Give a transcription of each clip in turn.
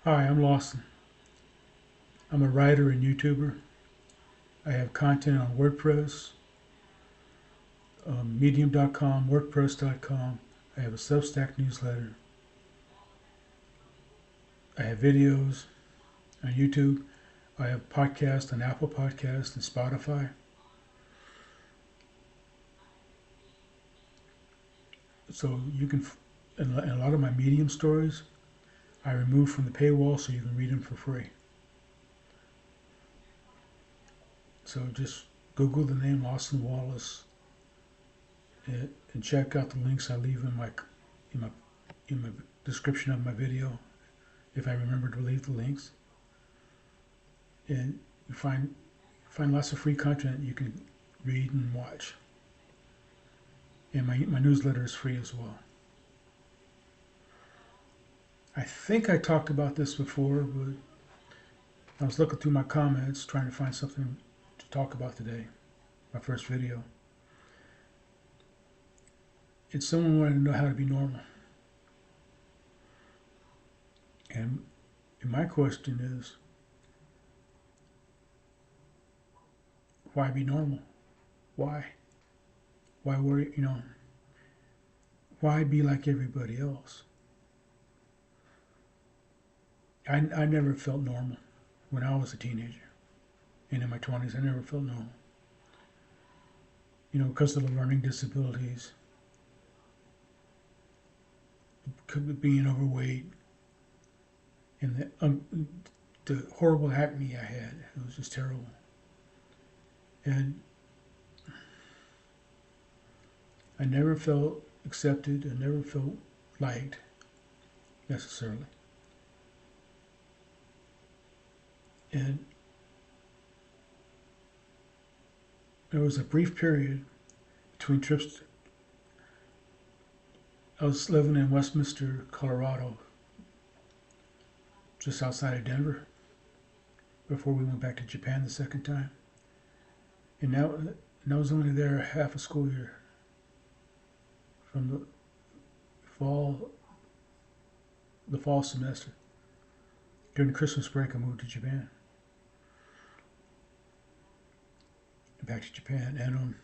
Hi, I'm Lawson. I'm a writer and YouTuber. I have content on WordPress, Medium.com, WordPress.com. I have a Substack newsletter. I have videos on YouTube. I have podcasts on Apple Podcasts and Spotify. So you can, and a lot of my Medium stories, I remove from the paywall so you can read them for free. So just Google the name Lawson Wallace and check out the links I leave in my in my description of my video if I remember to leave the links. And you find lots of free content you can read and watch. And my newsletter is free as well. I think I talked about this before, but I was looking through my comments trying to find something to talk about today. My first video. And someone wanted to know how to be normal. And my question is, why be normal? Why? Why worry, why be like everybody else? I never felt normal when I was a teenager. And in my 20s, I never felt normal. Because of the learning disabilities, being overweight, and the horrible acne I had. It was just terrible. And I never felt accepted. I never felt liked, necessarily. And there was a brief period between trips. I was living in Westminster, Colorado, just outside of Denver, before we went back to Japan the second time. And I was only there half a school year. From the fall semester. During the Christmas break, I moved to Japan. Back to Japan. And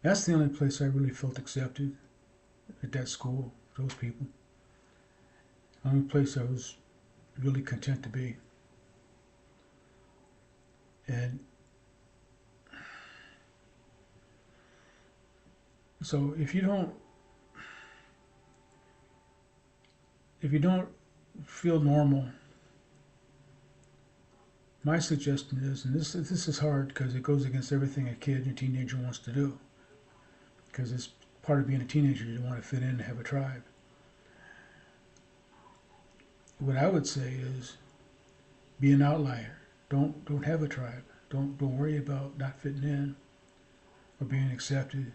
that's the only place I really felt accepted, at that school, those people. The only place I was really content to be. And so if you don't feel normal, my suggestion is, and this is hard because it goes against everything a kid and teenager wants to do, because it's part of being a teenager. You want to fit in and have a tribe. What I would say is, be an outlier. Don't have a tribe. Don't worry about not fitting in or being accepted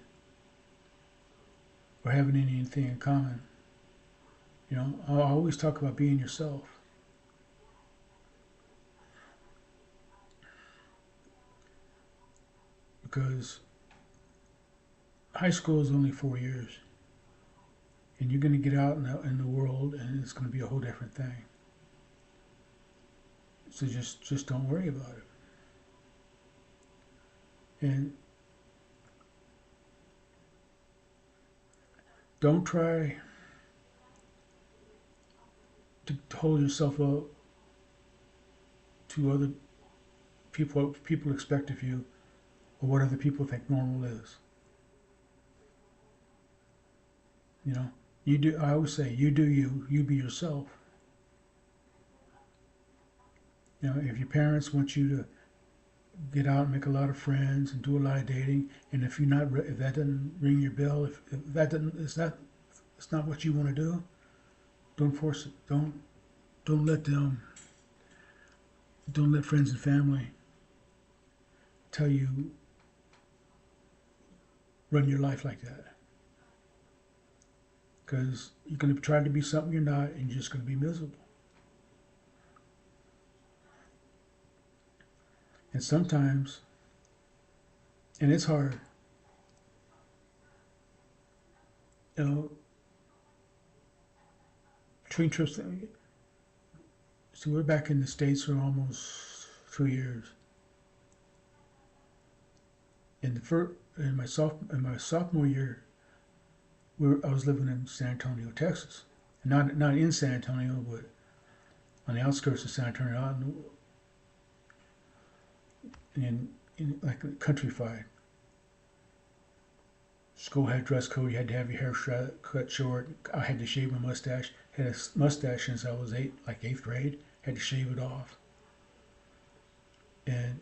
or having anything in common. I always talk about being yourself. Because high school is only 4 years. And you're going to get out in the world and it's going to be a whole different thing. So just don't worry about it. And don't try to hold yourself up to other people, what people expect of you, or what other people think normal is. You do. I always say, you do you. You be yourself. If your parents want you to get out and make a lot of friends and do a lot of dating, and if that doesn't ring your bell, if that doesn't, it's not what you want to do, don't force it. Don't let them. Don't let friends and family tell you run your life like that. Because you're going to try to be something you're not, and you're just going to be miserable. And sometimes, and it's hard, between trips, So we're back in the States for almost 2 years. In my sophomore year, I was living in San Antonio, Texas. Not in San Antonio, but on the outskirts of San Antonio, out in like countrified. School had dress code. You had to have your hair cut short. I had to shave my mustache. Had a mustache since I was eighth grade. Had to shave it off. And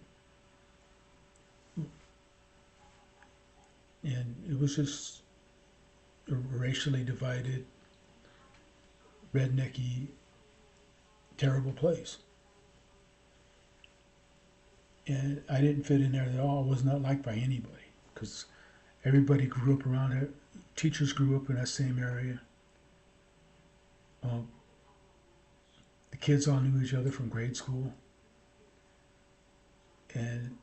it was just a racially divided, rednecky, terrible place. And I didn't fit in there at all. I was not liked by anybody because everybody grew up around it. Teachers grew up in that same area. Um, the kids all knew each other from grade school. And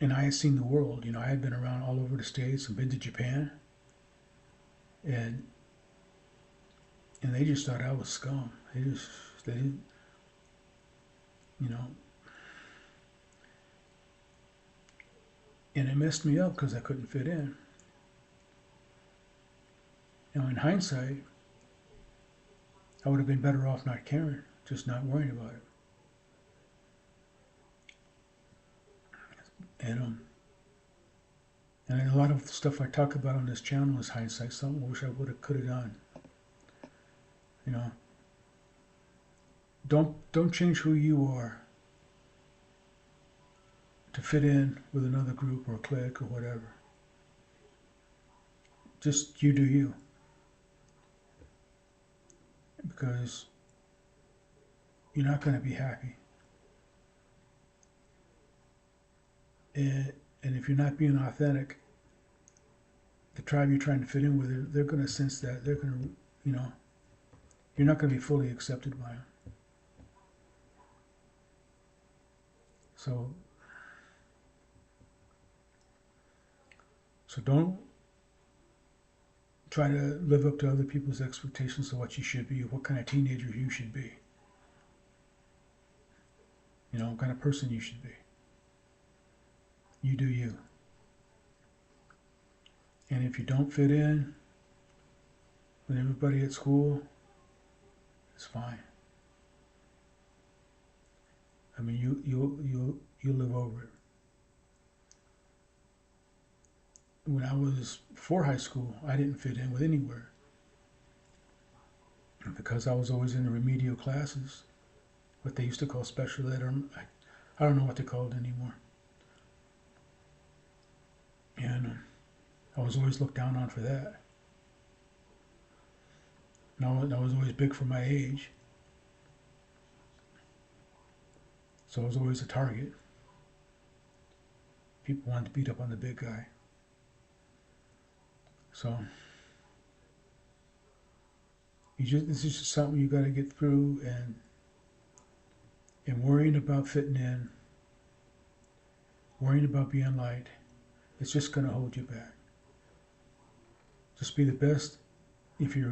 I had seen the world. I had been around all over the States and been to Japan. And they just thought I was scum. They didn't, you know. And it messed me up because I couldn't fit in. In hindsight, I would have been better off not caring, just not worrying about it. And a lot of the stuff I talk about on this channel is hindsight. Something I wish I could have done. Don't change who you are to fit in with another group or a clique or whatever. Just you do you. Because you're not going to be happy. And if you're not being authentic, the tribe you're trying to fit in with, they're going to sense that. They're going to, you're not going to be fully accepted by them. So don't try to live up to other people's expectations of what you should be or what kind of teenager you should be. What kind of person you should be. You do you. And if you don't fit in with everybody at school, it's fine. I mean, you'll live over it. When I was before high school, I didn't fit in with anywhere because I was always in the remedial classes, what they used to call special ed. I don't know what they call it anymore. And I was always looked down on for that. And I was always big for my age. So I was always a target. People wanted to beat up on the big guy. So this is just something you got to get through, and worrying about fitting in, worrying about being liked, it's just going to hold you back. Just be the best. If you're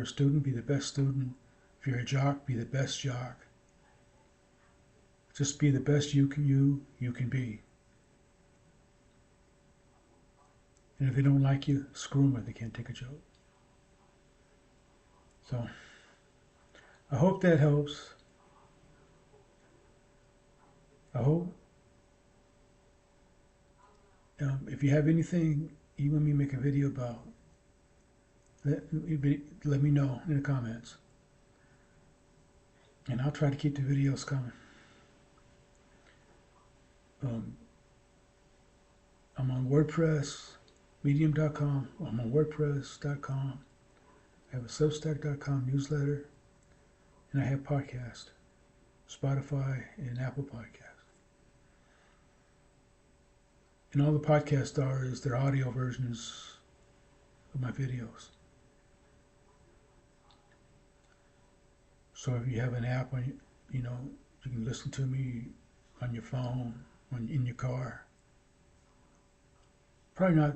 a student, be the best student. If you're a jock, be the best jock. Just be the best you can be. And if they don't like you, screw them if they can't take a joke. So I hope that helps. I hope if you have anything you want me to make a video about, let me know in the comments. And I'll try to keep the videos coming. I'm on WordPress, Medium.com. I'm on WordPress.com. I have a Substack.com newsletter. And I have podcasts, Spotify and Apple Podcasts. And all the podcasts are is their audio versions of my videos. So if you have an app on, you can listen to me on your phone, in your car. Probably not.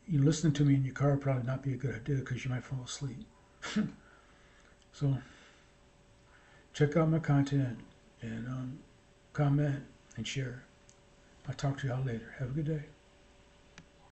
Listening to me in your car would probably not be a good idea because you might fall asleep. So check out my content and comment and share. I'll talk to y'all later. Have a good day.